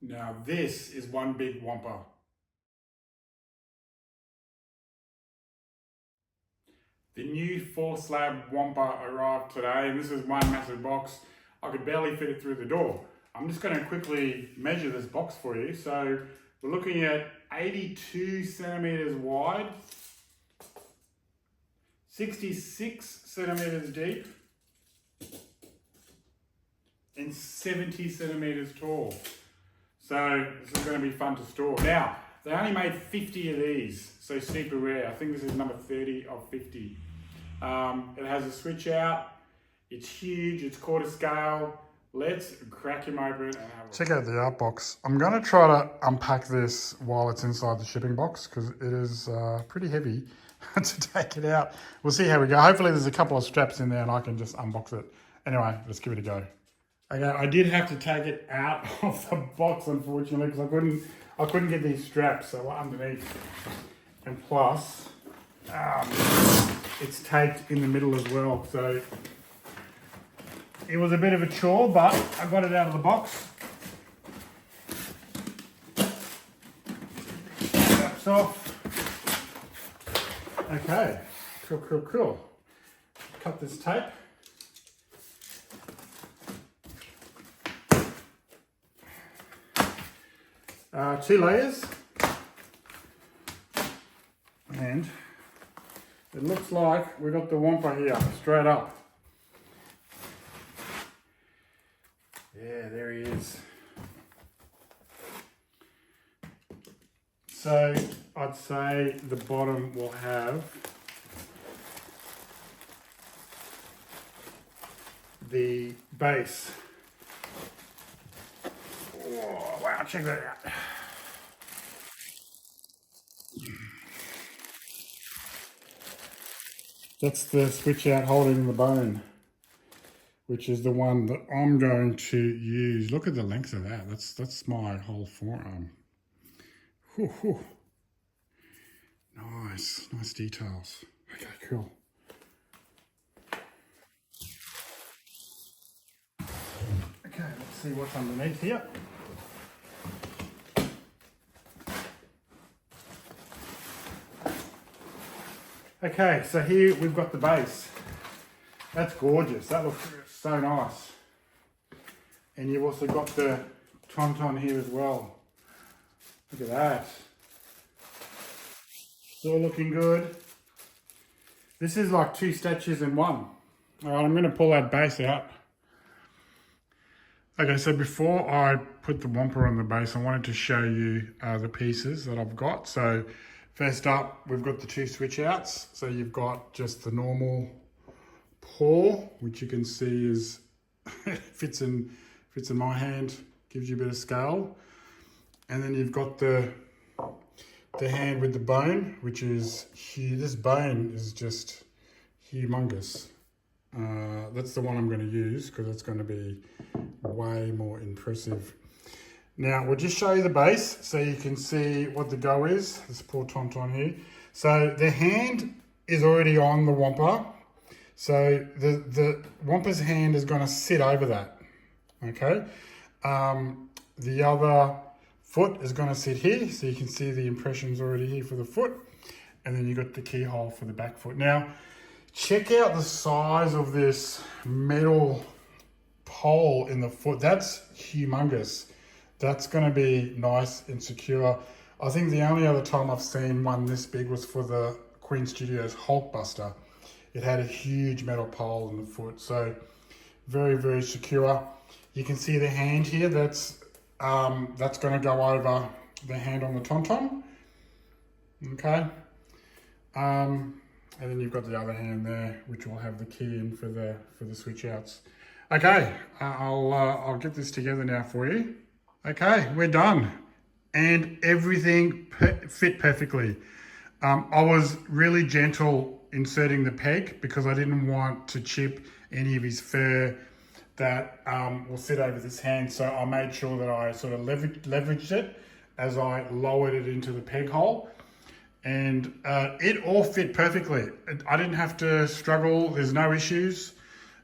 Now this is one big wampa. The new 4-slab wampa arrived today, and this is one massive box. I could barely fit it through the door. I'm just going to quickly measure this box for you. So we're looking at 82 centimeters wide, 66 centimeters deep, and 70 centimeters tall. So this is going to be fun to store. Now, they only made 50 of these, so super rare. I think this is number 30 of 50. It has a switch out. It's huge. It's quarter scale. Let's crack him open and have a look. Check out the art box. I'm going to try to unpack this while it's inside the shipping box because it is pretty heavy to take it out. We'll see how we go. Hopefully there's a couple of straps in there and I can just unbox it. Anyway, let's give it a go. Okay, I did have to take it out of the box, unfortunately, because I couldn't get these straps, so underneath. And plus, it's taped in the middle as well, so it was a bit of a chore, but I got it out of the box. Straps off. Okay, cool. Cut this tape. Two layers, and it looks like we got the wampa here straight up. Yeah, there he is. So I'd say the bottom will have the base. Oh, wow, check that out. That's the switch out holding the bone, which is the one that I'm going to use. Look at the length of that. That's my whole forearm. Whew, whew. Nice details. Okay, cool. Okay, let's see what's underneath here. Okay, so here we've got the base. That's gorgeous. That looks so nice. And you've also got the tauntaun here as well. Look at that. It's all looking good. This is like two statues in one. All right, I'm going to pull that base out. Okay, so before I put the wampa on the base, I wanted to show you the pieces that I've got. So first up, we've got the two switch outs. So you've got just the normal paw, which you can see is fits in my hand, gives you a bit of scale. And then you've got the hand with the bone, which is huge. This bone is just humongous. That's the one I'm going to use because it's going to be way more impressive. Now we'll just show you the base so you can see what the go is. This poor tauntaun here. So the hand is already on the wampa. So the wampa's hand is going to sit over that. Okay. The other foot is going to sit here. So you can see the impressions already here for the foot. And then you've got the keyhole for the back foot. Now, check out the size of this metal pole in the foot. That's humongous. That's going to be nice and secure. I think the only other time I've seen one this big was for the Queen Studios Hulkbuster. It had a huge metal pole in the foot. So very secure. You can see the hand here. That's going to go over the hand on the tauntaun. Okay. And then you've got the other hand there, which will have the key in for the switch outs. Okay, I'll get this together now for you. Okay, we're done, and everything fit perfectly. I was really gentle inserting the peg because I didn't want to chip any of his fur that will sit over this hand. So I made sure that I sort of leveraged it as I lowered it into the peg hole. And it all fit perfectly. I didn't have to struggle. There's no issues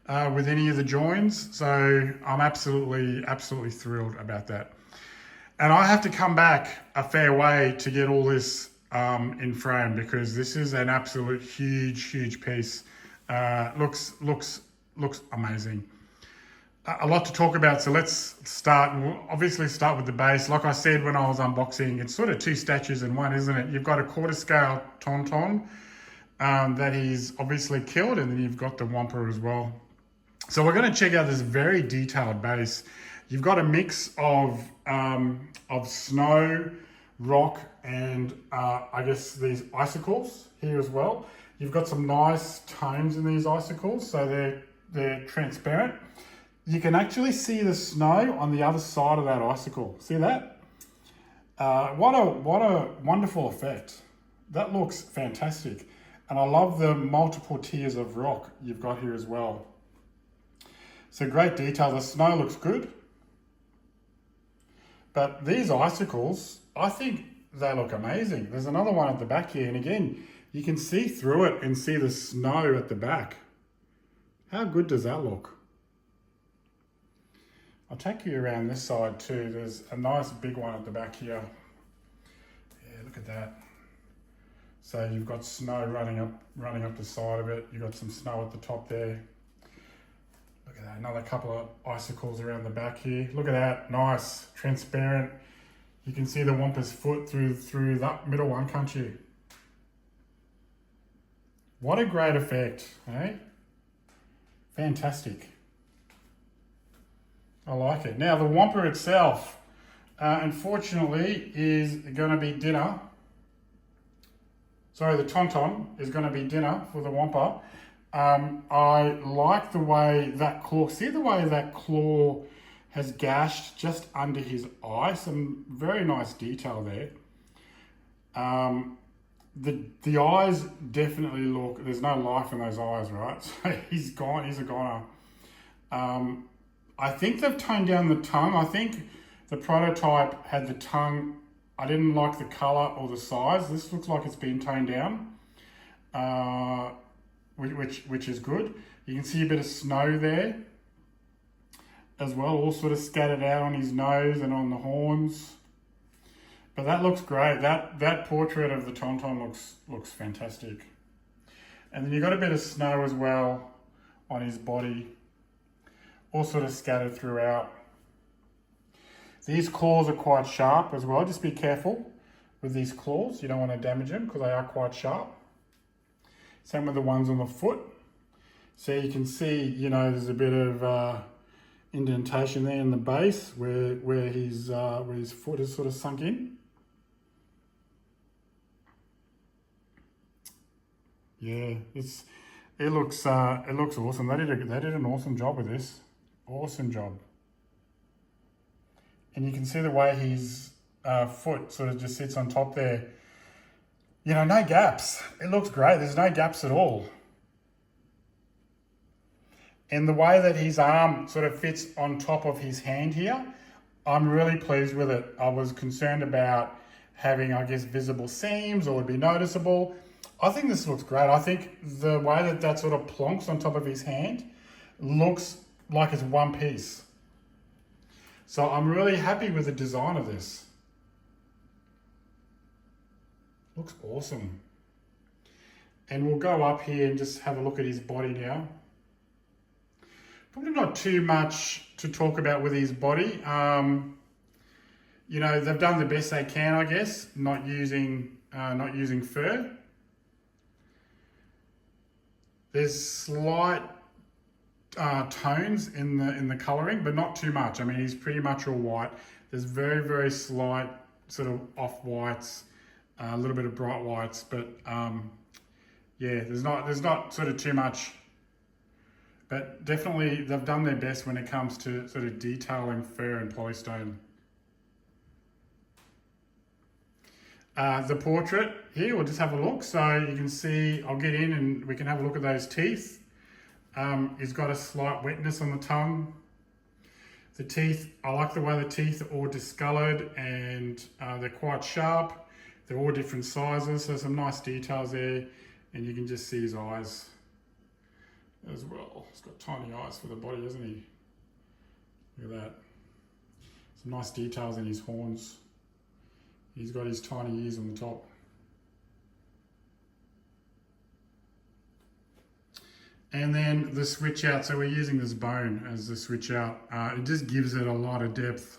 with any of the joins. So I'm absolutely thrilled about that. And I have to come back a fair way to get all this in frame, because this is an absolute huge piece. Looks amazing. A lot to talk about, so let's start. We'll obviously start with the base. Like I said when I was unboxing, it's sort of two statues in one, isn't it? You've got a quarter scale Tauntaun that he's obviously killed, and then you've got the Wampa as well. So we're going to check out this very detailed base. You've got a mix of snow, rock, and I guess these icicles here as well. You've got some nice tones in these icicles, so they're transparent. You can actually see the snow on the other side of that icicle. See that? What a wonderful effect. That looks fantastic. And I love the multiple tiers of rock you've got here as well. So great detail. The snow looks good. But these icicles, I think they look amazing. There's another one at the back here. And again, you can see through it and see the snow at the back. How good does that look? I'll take you around this side too. There's a nice big one at the back here. Yeah, look at that. So you've got snow running up the side of it. You've got some snow at the top there. Look at that, another couple of icicles around the back here. Look at that, nice, transparent. You can see the Wampa's foot through that middle one, can't you? What a great effect, eh? Fantastic. I like it. Now the Wampa itself, unfortunately, is going to be dinner. Sorry, the Tauntaun is going to be dinner for the Wampa. I like the way that claw, see the way that claw has gashed just under his eye. Some very nice detail there. The eyes definitely look, there's no life in those eyes, right? So he's gone, he's a goner. I think they've toned down the tongue. I think the prototype had the tongue, I didn't like the color or the size. This looks like it's been toned down, which is good. You can see a bit of snow there as well, all sort of scattered out on his nose and on the horns. But that looks great. That portrait of the Tauntaun looks fantastic. And then you've got a bit of snow as well on his body, all sort of scattered throughout. These claws are quite sharp as well. Just be careful with these claws. You don't want to damage them because they are quite sharp. Same with the ones on the foot. So you can see, you know, there's a bit of indentation there in the base where his foot is sort of sunk in. Yeah, it looks awesome. They did an awesome job with this. Awesome job. And you can see the way his foot sort of just sits on top there. You know, no gaps. It looks great. There's no gaps at all. And the way that his arm sort of fits on top of his hand here, I'm really pleased with it. I was concerned about having, I guess, visible seams or would be noticeable. I think this looks great. I think the way that sort of plonks on top of his hand looks like it's one piece. So I'm really happy with the design of this. Looks awesome. And we'll go up here and just have a look at his body now. Probably not too much to talk about with his body. You know, they've done the best they can, I guess, not using fur. There's slight tones in the colouring, but not too much. I mean, he's pretty much all white. There's very, very slight sort of off-whites, a little bit of bright whites, but yeah, there's not sort of too much. But definitely they've done their best when it comes to sort of detailing fur and polystone. The portrait here, we'll just have a look. So you can see, I'll get in and we can have a look at those teeth. He's got a slight wetness on the tongue. The teeth, I like the way the teeth are all discoloured and they're quite sharp. They're all different sizes, so some nice details there. And you can just see his eyes as well. He's got tiny eyes for the body, hasn't he? Look at that. Some nice details in his horns. He's got his tiny ears on the top. And then the switch out, so we're using this bone as the switch out. It just gives it a lot of depth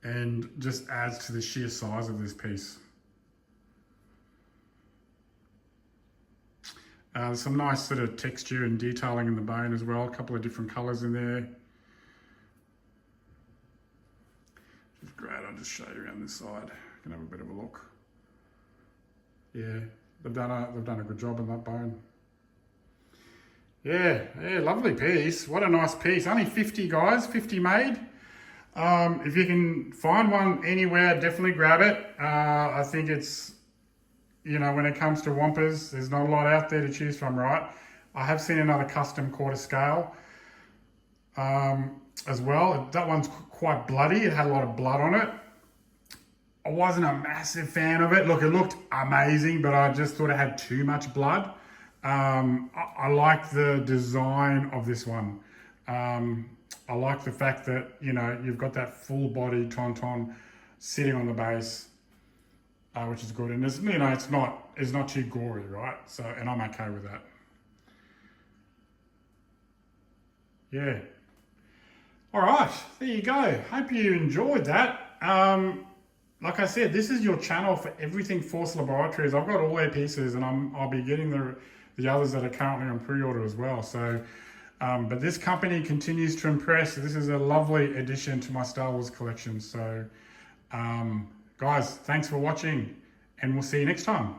and just adds to the sheer size of this piece. Some nice sort of texture and detailing in the bone as well. A couple of different colors in there. Which is great. I'll just show you around this side. You can have a bit of a look. Yeah, they've done a good job on that bone. Yeah, lovely piece. What a nice piece. Only 50, guys, 50 made. If you can find one anywhere, definitely grab it. I think it's, you know, when it comes to Wampas, there's not a lot out there to choose from, right? I have seen another custom quarter scale as well. That one's quite bloody. It had a lot of blood on it. I wasn't a massive fan of it. Look, it looked amazing, but I just thought it had too much blood. I like the design of this one. I like the fact that, you know, you've got that full body tauntaun sitting on the base, which is good. And it's, you know, it's not too gory, right? So, and I'm okay with that. Yeah. All right, there you go. Hope you enjoyed that. Like I said, this is your channel for everything Force Laboratories. I've got all their pieces, and I'll be getting the others that are currently on pre-order as well. So, but this company continues to impress. This is a lovely addition to my Star Wars collection. So, guys, thanks for watching, and we'll see you next time.